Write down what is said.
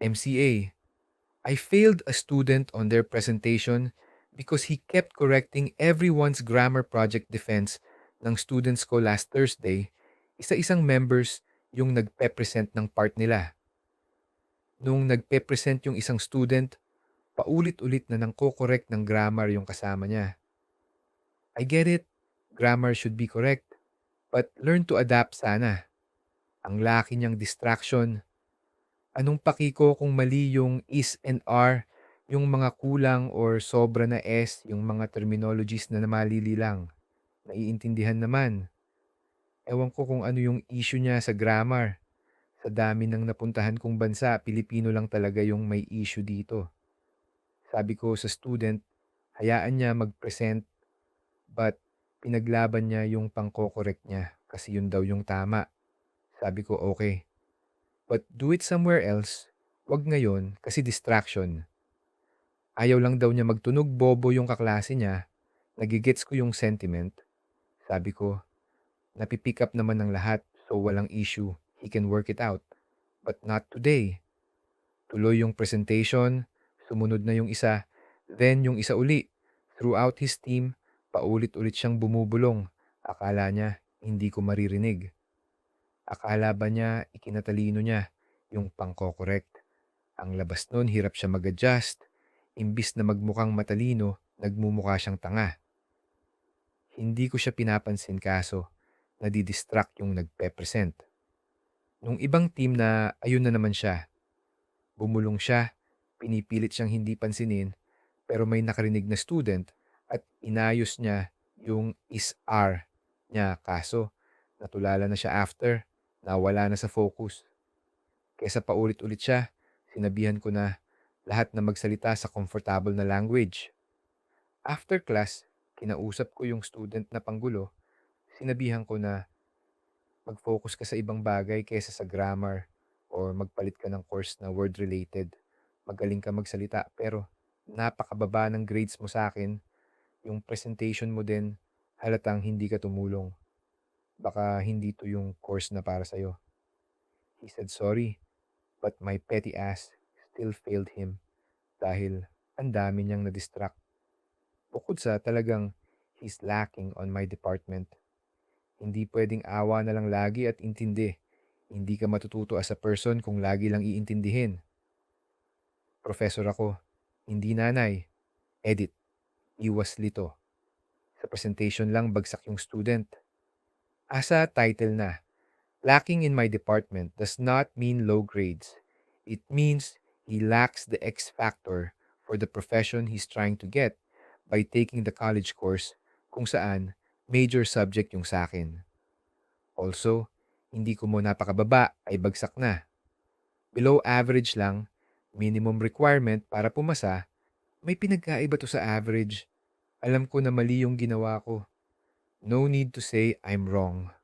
MCA. I failed a student on their presentation because he kept correcting everyone's grammar project defense ng students ko last Thursday. Isa-isang members yung nagpe-present ng part nila. Nung nagpe-present yung isang student, paulit-ulit na nangko-correct ng grammar yung kasama niya. I get it, grammar should be correct, but learn to adapt sana. Ang laki niyang distraction. Anong paki ko kung mali yung is and are, yung mga kulang or sobra na S, yung mga terminologies na namalili lang. Naiintindihan naman. Ewan ko kung ano yung issue niya sa grammar. Sa dami ng napuntahan kong bansa, Pilipino lang talaga yung may issue dito. Sabi ko sa student, hayaan niya mag-present, but pinaglaban niya yung pangko-correct niya kasi yun daw yung tama. Sabi ko okay. But do it somewhere else. Wag ngayon kasi distraction. Ayaw lang daw niya magtunog bobo yung kaklase niya. Nagigets ko yung sentiment. Sabi ko, napipick up naman ng lahat so walang issue. He can work it out. But not today. Tuloy yung presentation, sumunod na yung isa, then yung isa uli. Throughout his team, paulit-ulit siyang bumubulong. Akala niya, hindi ko maririnig. Akala ba niya, ikinatalino niya yung pangko-correct. Ang labas nun, hirap siya mag-adjust. Imbis na magmukhang matalino, nagmumukha siyang tanga. Hindi ko siya pinapansin kaso nadidistract yung nagpe-present. Nung ibang team na ayun na naman siya, bumulong siya, pinipilit siyang hindi pansinin pero may nakarinig na student at inayos niya yung is-are niya kaso natulala na siya after, nawala na sa focus. Kesa paulit-ulit siya, sinabihan ko na lahat na magsalita sa comfortable na language. After class, kinausap ko yung student na panggulo, sinabihan ko na mag-focus ka sa ibang bagay kaysa sa grammar or magpalit ka ng course na word-related. Magaling ka magsalita pero napakababa ng grades mo sa akin. Yung presentation mo din, halatang hindi ka tumulong. Baka hindi to yung course na para sa'yo. He said sorry, but my petty ass still failed him dahil ang dami niyang na-distract. Bukod sa talagang he's lacking on my department. Hindi pwedeng awa na lang lagi at intindi. Hindi ka matututo as a person kung lagi lang iintindihin. Professor ako, hindi nanay. Edit, iwas lito. Sa presentation lang bagsak yung student. Asa title na, lacking in my department does not mean low grades. It means he lacks the X factor for the profession he's trying to get by taking the college course kung saan major subject yung sa akin. Also, hindi ko mo napakababa ay bagsak na. Below average lang, minimum requirement para pumasa, may pinagkaiba to sa average. Alam ko na mali yung ginawa ko. No need to say I'm wrong.